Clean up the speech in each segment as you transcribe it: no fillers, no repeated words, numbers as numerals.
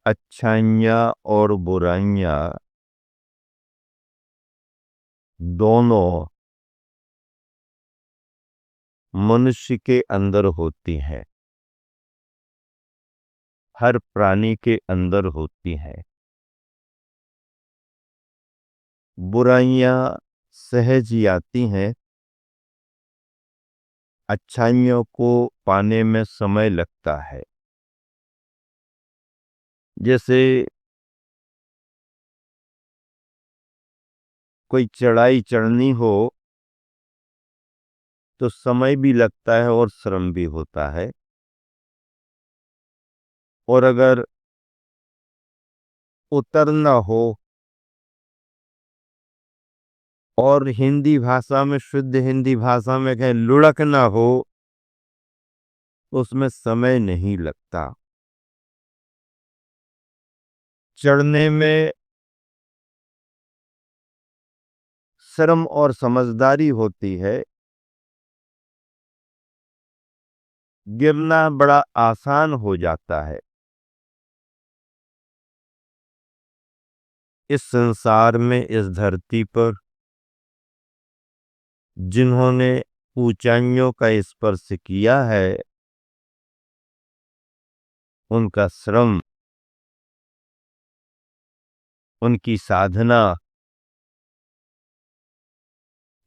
अच्छाइयाँ और बुराइयाँ दोनों मनुष्य के अंदर होती हैं, हर प्राणी के अंदर होती हैं। बुराइयाँ सहज ही आती हैं, अच्छाइयों को पाने में समय लगता है। जैसे कोई चढ़ाई चढ़नी हो तो समय भी लगता है और श्रम भी होता है। और अगर उतरना हो और हिंदी भाषा में, शुद्ध हिंदी भाषा में कहें लुढ़कना हो, तो उसमें समय नहीं लगता। चढ़ने में श्रम और समझदारी होती है, गिरना बड़ा आसान हो जाता है। इस संसार में, इस धरती पर जिन्होंने ऊंचाइयों का स्पर्श किया है, उनका श्रम, उनकी साधना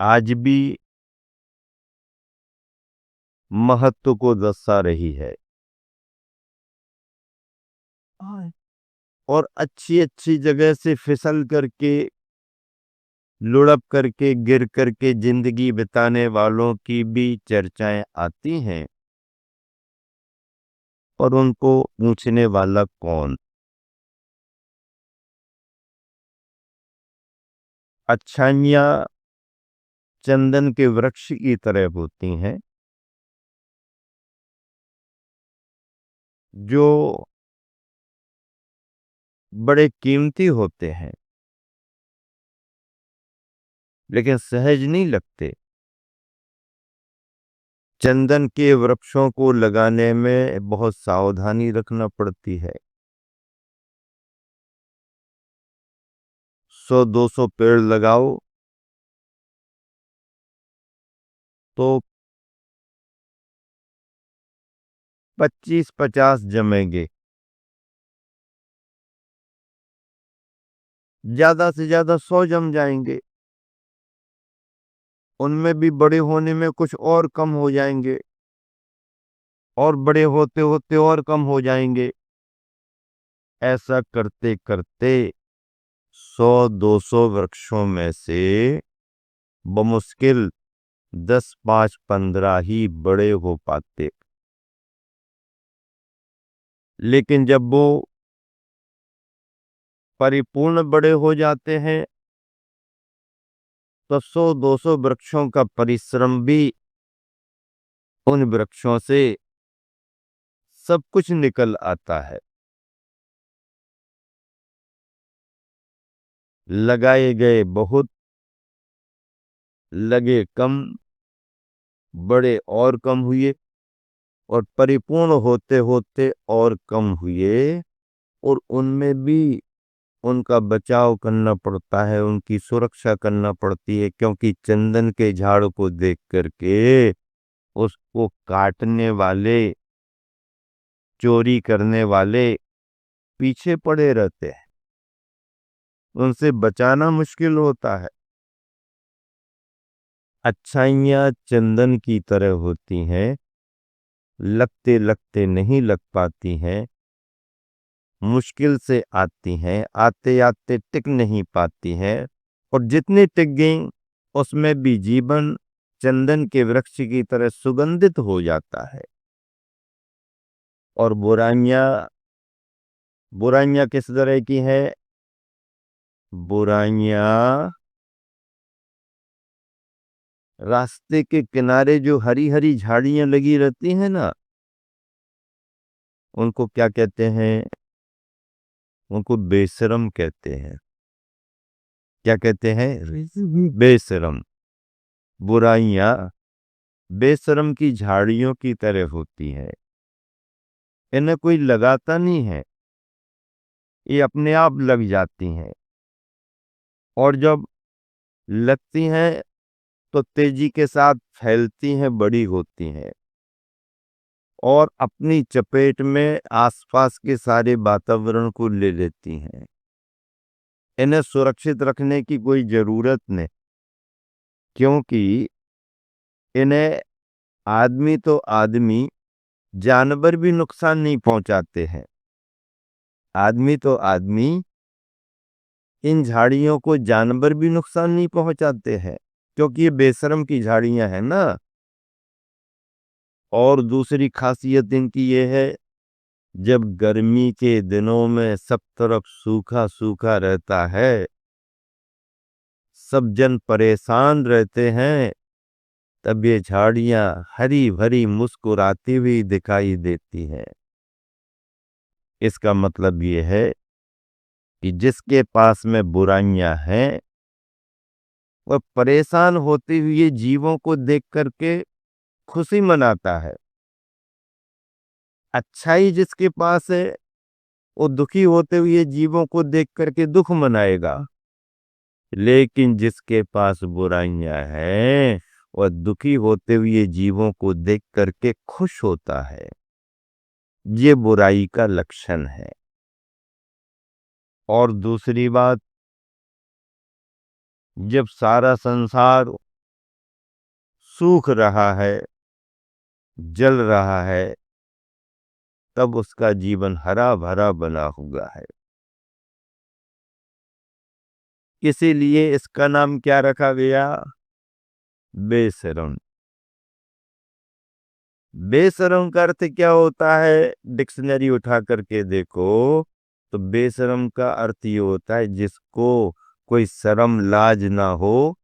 आज भी महत्व को दर्शा रही है। और अच्छी अच्छी जगह से फिसल करके, लुढ़क करके, गिर करके जिंदगी बिताने वालों की भी चर्चाएं आती हैं। और उनको पूछने वाला कौन? अच्छाइयाँ चंदन के वृक्ष की तरह होती हैं, जो बड़े कीमती होते हैं, लेकिन सहज नहीं लगते। चंदन के वृक्षों को लगाने में बहुत सावधानी रखना पड़ती है। 100-200 पेड़ लगाओ तो 25-50 जमेंगे, ज्यादा से ज्यादा 100 जम जाएंगे। उनमें भी बड़े होने में कुछ और कम हो जाएंगे, और बड़े होते होते और कम हो जाएंगे। ऐसा करते करते 100-200 वृक्षों में से बमुश्किल 10, 5, 15 ही बड़े हो पाते। लेकिन जब वो परिपूर्ण बड़े हो जाते हैं, तो 100-200 वृक्षों का परिश्रम भी उन वृक्षों से सब कुछ निकल आता है। लगाए गए बहुत, लगे कम, बड़े और कम हुए, और परिपूर्ण होते होते और कम हुए। और उनमें भी उनका बचाव करना पड़ता है, उनकी सुरक्षा करना पड़ती है, क्योंकि चंदन के झाड़ को देख करके उसको काटने वाले, चोरी करने वाले पीछे पड़े रहते हैं, उनसे बचाना मुश्किल होता है। अच्छाइयाँ चंदन की तरह होती हैं, लगते लगते नहीं लग पाती हैं, मुश्किल से आती हैं, आते आते टिक नहीं पाती हैं। और जितनी टिक गई, उसमें भी जीवन चंदन के वृक्ष की तरह सुगंधित हो जाता है। और बुराइयां, बुराइयां किस तरह की है? बुराइयां रास्ते के किनारे जो हरी हरी झाड़ियां लगी रहती हैं ना, उनको क्या कहते हैं? उनको बेशरम कहते हैं। क्या कहते हैं? बेशरम। बुराइयां बेशरम की झाड़ियों की तरह होती है, इन्हें कोई लगाता नहीं है, ये अपने आप लग जाती हैं, और जब लगती हैं तो तेजी के साथ फैलती हैं, बड़ी होती हैं और अपनी चपेट में आसपास के सारे वातावरण को ले लेती हैं। इन्हें सुरक्षित रखने की कोई जरूरत नहीं, क्योंकि इन्हें आदमी तो आदमी, जानवर भी नुकसान नहीं पहुंचाते हैं। आदमी तो आदमी, इन झाड़ियों को जानवर भी नुकसान नहीं पहुंचाते हैं, क्योंकि ये बेशर्म की झाड़ियां हैं ना। और दूसरी खासियत इनकी ये है, जब गर्मी के दिनों में सब तरफ सूखा सूखा रहता है, सब जन परेशान रहते हैं, तब ये झाड़ियां हरी भरी मुस्कुराती हुई दिखाई देती हैं। इसका मतलब ये है कि जिसके पास में बुराइयां हैं, वह परेशान होते हुए जीवों को देख करके खुशी मनाता है। अच्छाई जिसके पास है, वो दुखी होते हुए जीवों को देख करके दुख मनाएगा। लेकिन जिसके पास बुराइयां हैं, वह दुखी होते हुए जीवों को देख करके खुश होता है। ये बुराई का लक्षण है। और दूसरी बात, जब सारा संसार सूख रहा है, जल रहा है, तब उसका जीवन हरा भरा बना हुआ है। इसीलिए इसका नाम क्या रखा गया? बेशरम। बेशरम का अर्थ क्या होता है? डिक्शनरी उठा करके देखो तो बेशरम का अर्थ ये होता है, जिसको कोई शर्म लाज ना हो,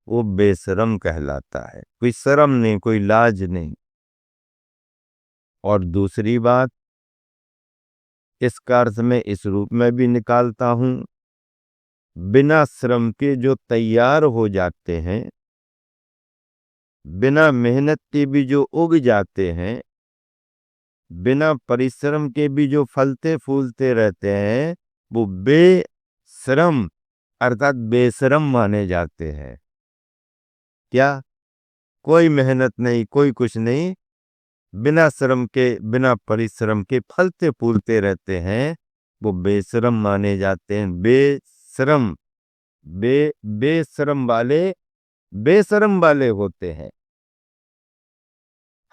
वो बेशरम कहलाता है। कोई शर्म नहीं, कोई लाज नहीं। और दूसरी बात, इसका अर्थ मैं इस रूप में भी निकालता हूं, बिना श्रम के जो तैयार हो जाते हैं, बिना मेहनत के भी जो उग जाते हैं, बिना परिश्रम के भी जो फलते फूलते रहते हैं, वो बेश्रम अर्थात बेशरम माने जाते हैं। क्या? कोई मेहनत नहीं, कोई कुछ नहीं, बिना श्रम के, बिना परिश्रम के फलते फूलते रहते हैं, वो बेशरम माने जाते हैं। बेशरम, बेशरम वाले बेशरम वाले होते हैं।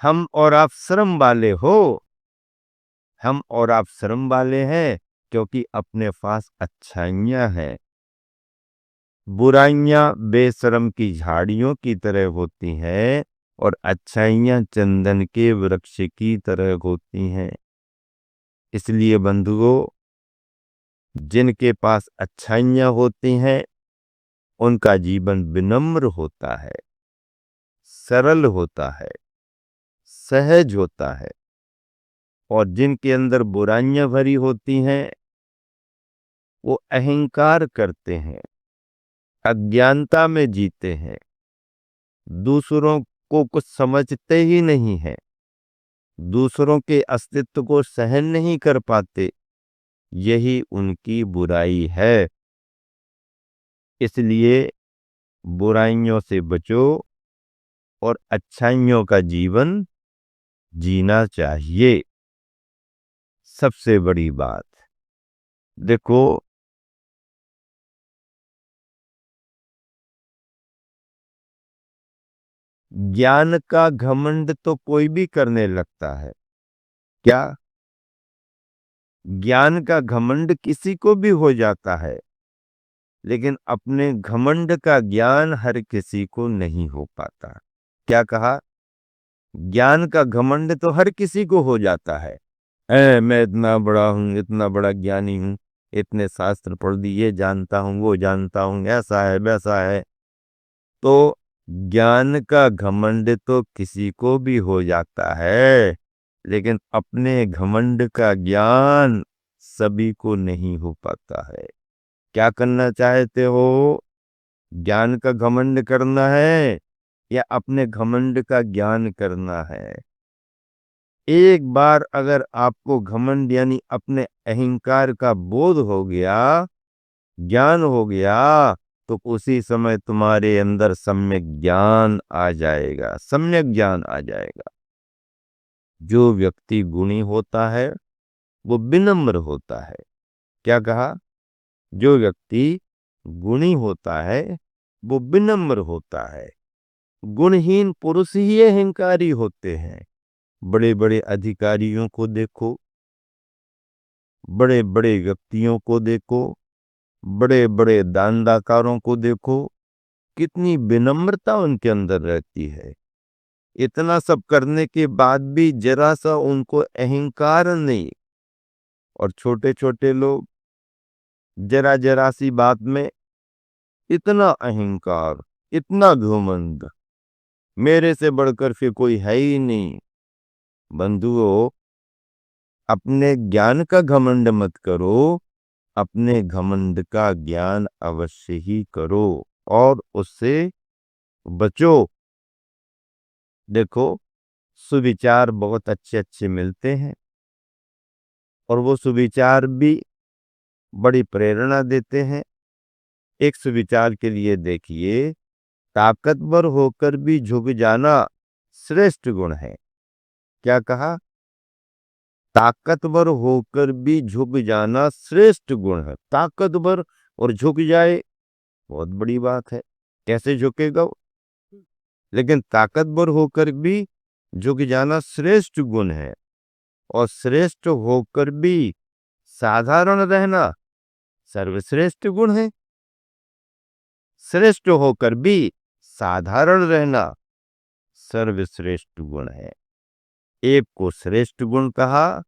हम और आप श्रम वाले हो, हम और आप श्रम वाले हैं, क्योंकि अपने पास अच्छाइयां हैं। बुराइयां बेशरम की झाड़ियों की तरह होती हैं और अच्छाइयां चंदन के वृक्ष की तरह होती हैं। इसलिए बंधुओं, जिनके पास अच्छाइयां होती हैं, उनका जीवन विनम्र होता है, सरल होता है, सहज होता है। और जिनके अंदर बुराइयां भरी होती हैं, वो अहंकार करते हैं, अज्ञानता में जीते हैं, दूसरों को कुछ समझते ही नहीं है, दूसरों के अस्तित्व को सहन नहीं कर पाते। यही उनकी बुराई है। इसलिए बुराइयों से बचो और अच्छाइयों का जीवन जीना चाहिए। सबसे बड़ी बात देखो, ज्ञान का घमंड तो कोई भी करने लगता है। क्या? ज्ञान का घमंड किसी को भी हो जाता है, लेकिन अपने घमंड का ज्ञान हर किसी को नहीं हो पाता। क्या कहा? ज्ञान का घमंड तो हर किसी को हो जाता है। मैं इतना बड़ा हूँ, इतना बड़ा ज्ञानी हूँ, इतने शास्त्र पढ़ दिए, जानता हूँ, वो जानता हूँ, ऐसा है वैसा है। तो ज्ञान का घमंड तो किसी को भी हो जाता है, लेकिन अपने घमंड का ज्ञान सभी को नहीं हो पाता है। क्या करना चाहते हो? ज्ञान का घमंड करना है या अपने घमंड का ज्ञान करना है? एक बार अगर आपको घमंड यानी अपने अहंकार का बोध हो गया, ज्ञान हो गया, तो उसी समय तुम्हारे अंदर सम्यक ज्ञान आ जाएगा, सम्यक ज्ञान आ जाएगा। जो व्यक्ति गुणी होता है वो विनम्र होता है। क्या कहा? जो व्यक्ति गुणी होता है वो विनम्र होता है। गुणहीन पुरुष ही अहंकारी होते हैं। बड़े बड़े अधिकारियों को देखो, बड़े बड़े व्यक्तियों को देखो, बड़े बड़े दानदातारों को देखो, कितनी विनम्रता उनके अंदर रहती है। इतना सब करने के बाद भी जरा सा उनको अहंकार नहीं। और छोटे छोटे लोग जरा जरा सी बात में इतना अहंकार, इतना घमंड, मेरे से बढ़कर फिर कोई है ही नहीं। बंधुओं, अपने ज्ञान का घमंड मत करो, अपने घमंड का ज्ञान अवश्य ही करो और उससे बचो। देखो, सुविचार बहुत अच्छे अच्छे मिलते हैं और वो सुविचार भी बड़ी प्रेरणा देते हैं। एक सुविचार के लिए देखिए, ताकतवर होकर भी झुक जाना श्रेष्ठ गुण है। क्या कहा? ताकतवर होकर भी झुक जाना श्रेष्ठ गुण है। ताकतवर और झुक जाए, बहुत बड़ी बात है। कैसे झुकेगा वो? लेकिन ताकतवर होकर भी झुक जाना श्रेष्ठ गुण है। और श्रेष्ठ होकर भी साधारण रहना सर्वश्रेष्ठ गुण है। श्रेष्ठ होकर भी साधारण रहना सर्वश्रेष्ठ गुण है। एक को श्रेष्ठ गुण कहा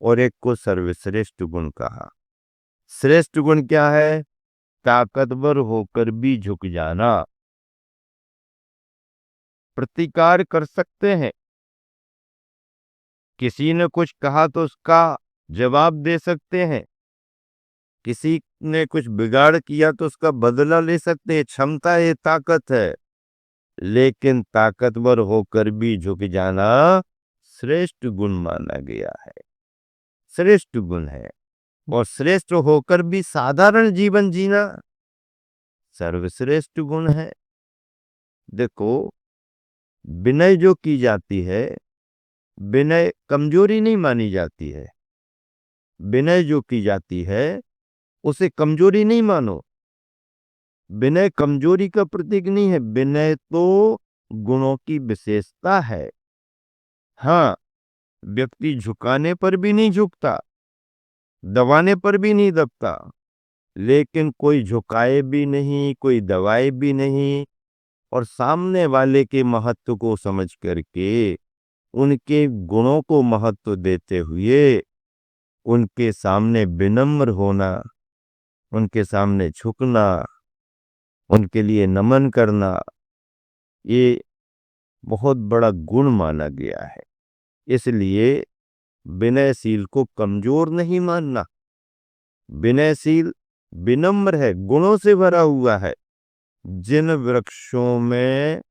और एक को सर्वश्रेष्ठ गुण कहा। श्रेष्ठ गुण क्या है? ताकतवर होकर भी झुक जाना, प्रतिकार कर सकते हैं। किसी ने कुछ कहा तो उसका जवाब दे सकते हैं। किसी ने कुछ बिगाड़ किया तो उसका बदला ले सकते हैं। क्षमता है, ताकत है। लेकिन ताकतवर होकर भी झुक जाना श्रेष्ठ गुण माना गया है, श्रेष्ठ गुण है। और श्रेष्ठ होकर भी साधारण जीवन जीना सर्वश्रेष्ठ गुण है। देखो, विनय जो की जाती है, विनय कमजोरी नहीं मानी जाती है। विनय जो की जाती है उसे कमजोरी नहीं मानो। विनय कमजोरी का प्रतीक नहीं है। विनय तो गुणों की विशेषता है। हाँ, व्यक्ति झुकाने पर भी नहीं झुकता, दबाने पर भी नहीं दबता, लेकिन कोई झुकाए भी नहीं, कोई दबाए भी नहीं। और सामने वाले के महत्व को समझ करके, उनके गुणों को महत्व देते हुए, उनके सामने विनम्र होना, उनके सामने झुकना, उनके लिए नमन करना, ये बहुत बड़ा गुण माना गया है। इसलिए विनयशील को कमजोर नहीं मानना। विनयशील विनम्र है, गुणों से भरा हुआ है। जिन वृक्षों में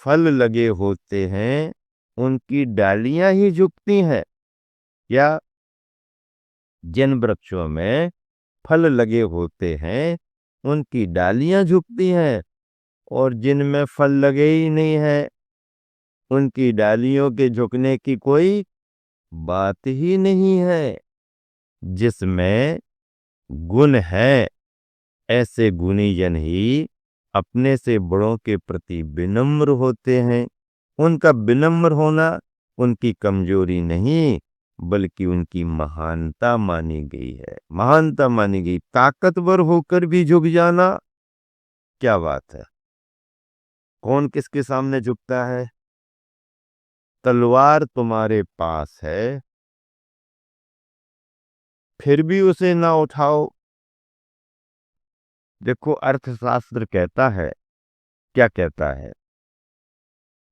फल लगे होते हैं उनकी डालियां ही झुकती हैं। या जिन वृक्षों में फल लगे होते हैं उनकी डालियां झुकती हैं, और जिनमें फल लगे ही नहीं है उनकी डालियों के झुकने की कोई बात ही नहीं है। जिसमें गुण है, ऐसे गुणी जन ही अपने से बड़ों के प्रति विनम्र होते हैं। उनका विनम्र होना उनकी कमजोरी नहीं, बल्कि उनकी महानता मानी गई है, महानता मानी गई। ताकतवर होकर भी झुक जाना, क्या बात है। कौन किसके सामने झुकता है? तलवार तुम्हारे पास है, फिर भी उसे ना उठाओ। देखो, अर्थशास्त्र कहता है, क्या कहता है,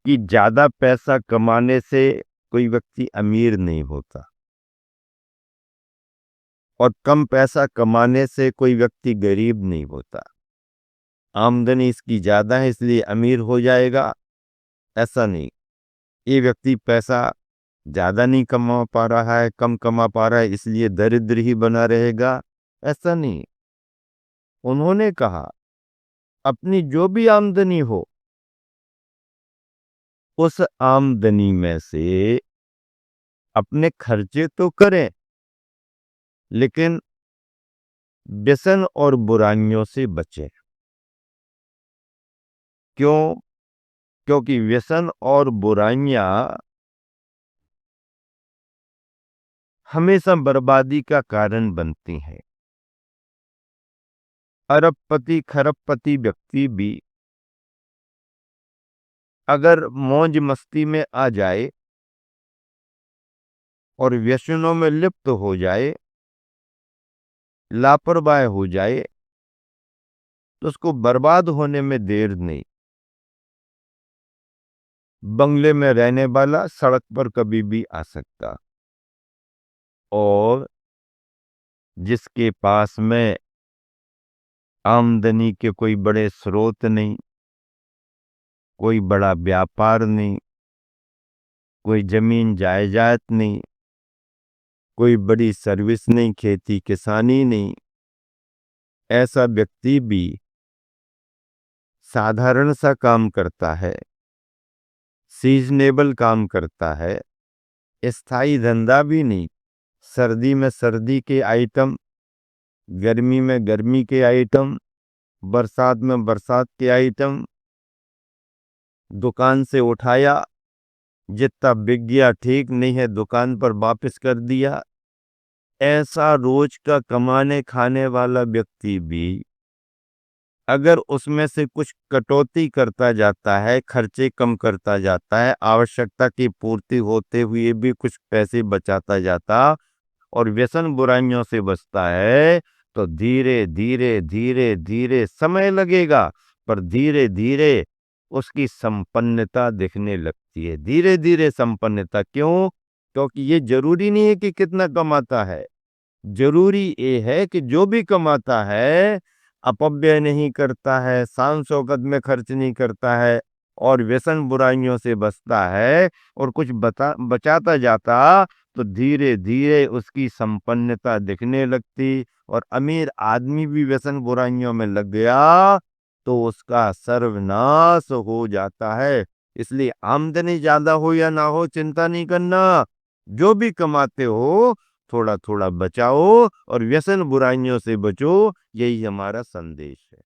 कि ज्यादा पैसा कमाने से कोई व्यक्ति अमीर नहीं होता और कम पैसा कमाने से कोई व्यक्ति गरीब नहीं होता। आमदनी इसकी ज्यादा है इसलिए अमीर हो जाएगा, ऐसा नहीं। ये व्यक्ति पैसा ज्यादा नहीं कमा पा रहा है, कम कमा पा रहा है इसलिए दरिद्र ही बना रहेगा, ऐसा नहीं। उन्होंने कहा अपनी जो भी आमदनी हो उस आमदनी में से अपने खर्चे तो करें, लेकिन व्यसन और बुराइयों से बचें। क्यों? क्योंकि व्यसन और बुराइयां हमेशा बर्बादी का कारण बनती हैं। अरबपति खरबपति व्यक्ति भी अगर मौज मस्ती में आ जाए और व्यसनों में लिप्त हो जाए, लापरवाह हो जाए, तो उसको बर्बाद होने में देर नहीं। बंगले में रहने वाला सड़क पर कभी भी आ सकता, और जिसके पास में आमदनी के कोई बड़े स्रोत नहीं, कोई बड़ा व्यापार नहीं, कोई जमीन जायदाद नहीं, कोई बड़ी सर्विस नहीं, खेती किसानी नहीं, ऐसा व्यक्ति भी साधारण सा काम करता है, सीजनेबल काम करता है, स्थायी धंधा भी नहीं। सर्दी में सर्दी के आइटम, गर्मी में गर्मी के आइटम, बरसात में बरसात के आइटम, दुकान से उठाया, जितना बिक गया ठीक, नहीं है दुकान पर वापस कर दिया। ऐसा रोज का कमाने खाने वाला व्यक्ति भी अगर उसमें से कुछ कटौती करता जाता है, खर्चे कम करता जाता है, आवश्यकता की पूर्ति होते हुए भी कुछ पैसे बचाता जाता और व्यसन बुराइयों से बचता है, तो धीरे धीरे धीरे धीरे समय लगेगा, पर धीरे धीरे उसकी संपन्नता दिखने लगती है। धीरे धीरे संपन्नता। क्यों? क्योंकि ये जरूरी नहीं है कि कितना कमाता है, जरूरी ये है कि जो भी कमाता है अपव्यय नहीं करता है, शान शौकत में खर्च नहीं करता है और व्यसन बुराइयों से बचता है और कुछ बचाता जाता, तो धीरे धीरे उसकी संपन्नता दिखने लगती। और अमीर आदमी भी व्यसन बुराइयों में लग गया तो उसका सर्वनाश हो जाता है। इसलिए आमदनी ज्यादा हो या ना हो चिंता नहीं करना, जो भी कमाते हो थोड़ा थोड़ा बचाओ और व्यसन बुराइयों से बचो, यही हमारा संदेश है।